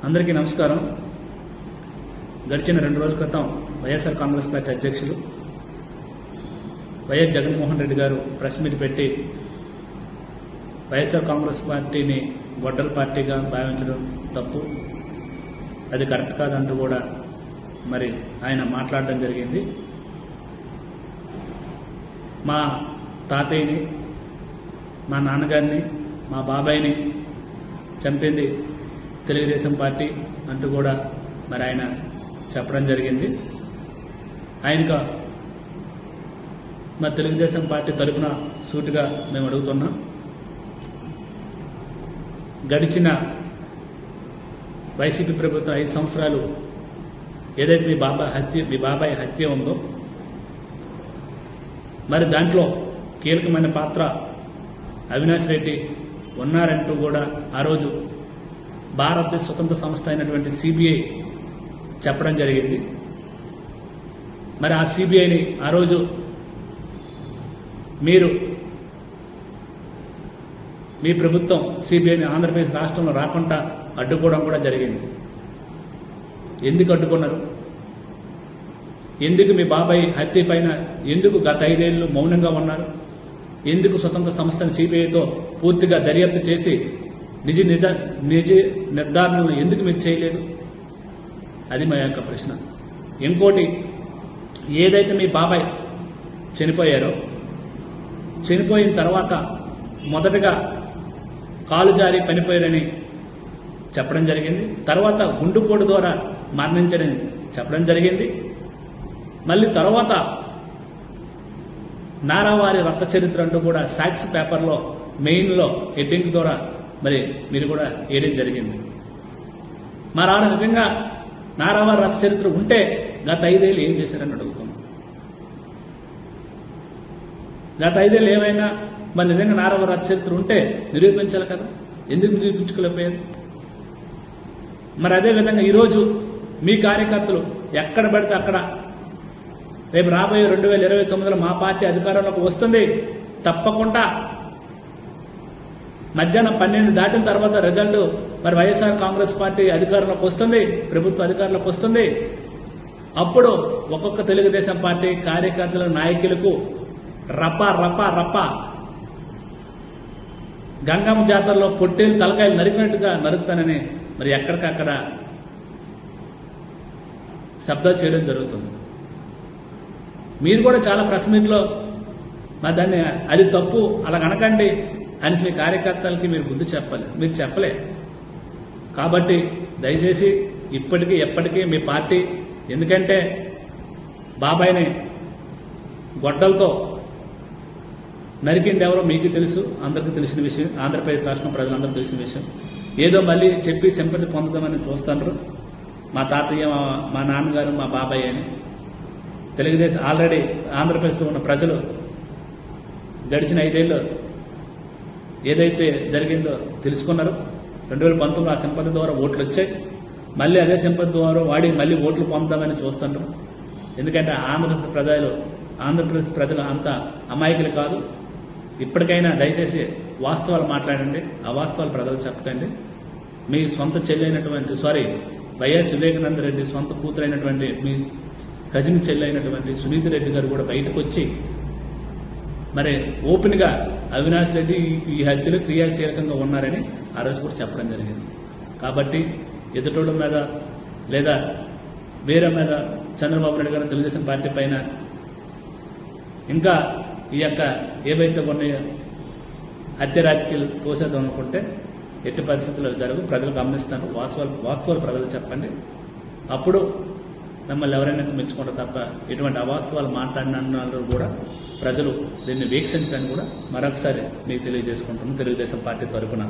అందరికీ నమస్కారం. గడిచిన 2 రోజుల క్రితం వైఎస్ఆర్ కాంగ్రెస్ పార్టీ అధ్యక్షులు వైఎస్ జగన్మోహన్ రెడ్డి గారు ప్రెస్ మీట్ పెట్టి వైఎస్ఆర్ కాంగ్రెస్ పార్టీని గొడ్డల పార్టీగా భావించడం తప్పు, అది కరెక్ట్ కాదంటూ కూడా మరి ఆయన మాట్లాడడం జరిగింది. మా తాతయ్యని, మా నాన్నగారిని, మా బాబాయిని చంపింది తెలుగుదేశం పార్టీ అంటూ కూడా మరి ఆయన చెప్పడం జరిగింది. ఆయనకు మా తెలుగుదేశం పార్టీ తరఫున సూటిగా మేము అడుగుతున్నాం, గడిచిన వైసీపీ ప్రభుత్వం 5 సంవత్సరాలు ఏదైతే మీ బాబాయ్ హత్య ఉందో మరి దాంట్లో కీలకమైన పాత్ర అవినాష్ రెడ్డి ఉన్నారంటూ కూడా ఆ రోజు భారత స్వతంత్ర సంస్థ అయినటువంటి సిబిఐ చెప్పడం జరిగింది. మరి ఆ సిబిఐని ఆ రోజు మీ ప్రభుత్వం సిబిఐని ఆంధ్రప్రదేశ్ రాష్ట్రంలో రాకుండా అడ్డుకోవడం కూడా జరిగింది. ఎందుకు అడ్డుకున్నారు? ఎందుకు మీ బాబాయ్ హత్య పైన ఎందుకు గత 5 ఏళ్లు మౌనంగా ఉన్నారు? ఎందుకు స్వతంత్ర సంస్థను సిబిఐతో పూర్తిగా దర్యాప్తు చేసి నిజ నిర్ధారణలు ఎందుకు మీరు చేయలేదు? అది మా యొక్క ప్రశ్న. ఇంకోటి, ఏదైతే మీ బాబాయ్ చనిపోయారో, చనిపోయిన తర్వాత మొదటగా కాలు జారి చనిపోయారని చెప్పడం జరిగింది. తర్వాత గుండెపోటు ద్వారా మరణించడని చెప్పడం జరిగింది. మళ్ళీ తర్వాత నారావారి రక్త చరిత్ర అంటూ కూడా సాక్స్ పేపర్లో మెయిన్లో హెడ్డింగ్ ద్వారా మరి మీరు కూడా వేయడం జరిగింది. మరి ఆడ నిజంగా నారావారి రక్త చరిత్ర ఉంటే గత 5 ఏళ్ళు ఏం చేశారని అడుగుతున్నాం. గత 5 ఏళ్ళు ఏమైనా మరి నిజంగా నారావారి రక్త చరిత్ర ఉంటే నిరూపించాలి కదా, ఎందుకు నిరూపించుకోలేకపోయారు? మరి అదేవిధంగా ఈరోజు మీ కార్యకర్తలు ఎక్కడ పడితే అక్కడ రేపు రాబోయే 2029లో మా పార్టీ అధికారంలోకి వస్తుంది, తప్పకుండా మధ్యాహ్నం 12 దాటిన తర్వాత రిజల్ట్ మరి వైఎస్ఆర్ కాంగ్రెస్ పార్టీ అధికారంలోకి వస్తుంది, ప్రభుత్వ అధికారంలోకి వస్తుంది. అప్పుడు ఒక్కొక్క తెలుగుదేశం పార్టీ కార్యకర్తల నాయకులకు రప రప రప గంగమ్మ జాతరలో పొట్టేలు తలకాయలు నరికినట్టుగా నరుకుతానని మరి ఎక్కడికక్కడ శబ్దాలు చేయడం జరుగుతుంది. మీరు కూడా చాలా ప్రెస్ మీట్లో మరి దాన్ని అది తప్పు అలా అనకండి అని మీ కార్యకర్తలకి మీరు బుద్ధి చెప్పాలి. మీరు చెప్పలే కాబట్టి దయచేసి ఇప్పటికీ ఎప్పటికీ మీ పార్టీ, ఎందుకంటే బాబాయిని గొడ్డలతో నరికింది ఎవరో మీకు తెలుసు, అందరికీ తెలిసిన విషయం, ఆంధ్రప్రదేశ్ రాష్ట్రం ప్రజలందరూ తెలిసిన విషయం. ఏదో మళ్ళీ చెప్పి సింపతి పొందుదామని చూస్తున్నారు. మా తాతయ్య, మా నాన్నగారు, మా బాబాయ్ అని. తెలుగుదేశం ఆల్రెడీ ఆంధ్రప్రదేశ్లో ఉన్న ప్రజలు గడిచిన 5 ఏళ్ళు ఏదైతే జరిగిందో తెలుసుకున్నారు. 2019లో ఆ సింపతి ద్వారా ఓట్లు వచ్చాయి. మళ్ళీ అదే సింపతి ద్వారా వాడి మళ్ళీ ఓట్లు పొందామని చూస్తున్నారు. ఎందుకంటే ఆంధ్రప్రదేశ్ ప్రజలు అంత అమాయకులు కాదు. ఇప్పటికైనా దయచేసి వాస్తవాలు మాట్లాడండి, అవాస్తవాలు ప్రజలు చెప్పకండి. మీ సొంత చెల్లైనటువంటి వైఎస్ వివేకానంద రెడ్డి సొంత కూతురైనటువంటి మీ కజిన్ చెల్లైనటువంటి సునీత రెడ్డి గారు కూడా బయటకు వచ్చి మరి ఓపెన్ గా అవినాష్ రెడ్డి ఈ హత్యలో క్రియాశీలకంగా ఉన్నారని ఆ రోజు కూడా చెప్పడం జరిగింది. కాబట్టి ఎదుటోళ్ళ మీద లేదా వేరే మీద చంద్రబాబు నాయుడు గారు తెలుగుదేశం పార్టీ పైన ఇంకా ఈ యొక్క ఏవైతే ఉన్నాయో హత్య రాజకీయాలు తోసేద్దాం అనుకుంటే ఎట్టి పరిస్థితుల్లో జరగవు. ప్రజలు గమనిస్తారు. వాస్తవాలు ప్రజలు చెప్పండి. అప్పుడు మిమ్మల్ని ఎవరైనా మెచ్చుకుంటారు తప్ప ఎటువంటి అవాస్తవాలు మాట్లాడిన కూడా ప్రజలు దీన్ని వీక్షించాలని కూడా మరొకసారి మీకు తెలియజేసుకుంటున్నాం తెలుగుదేశం పార్టీ తరఫున.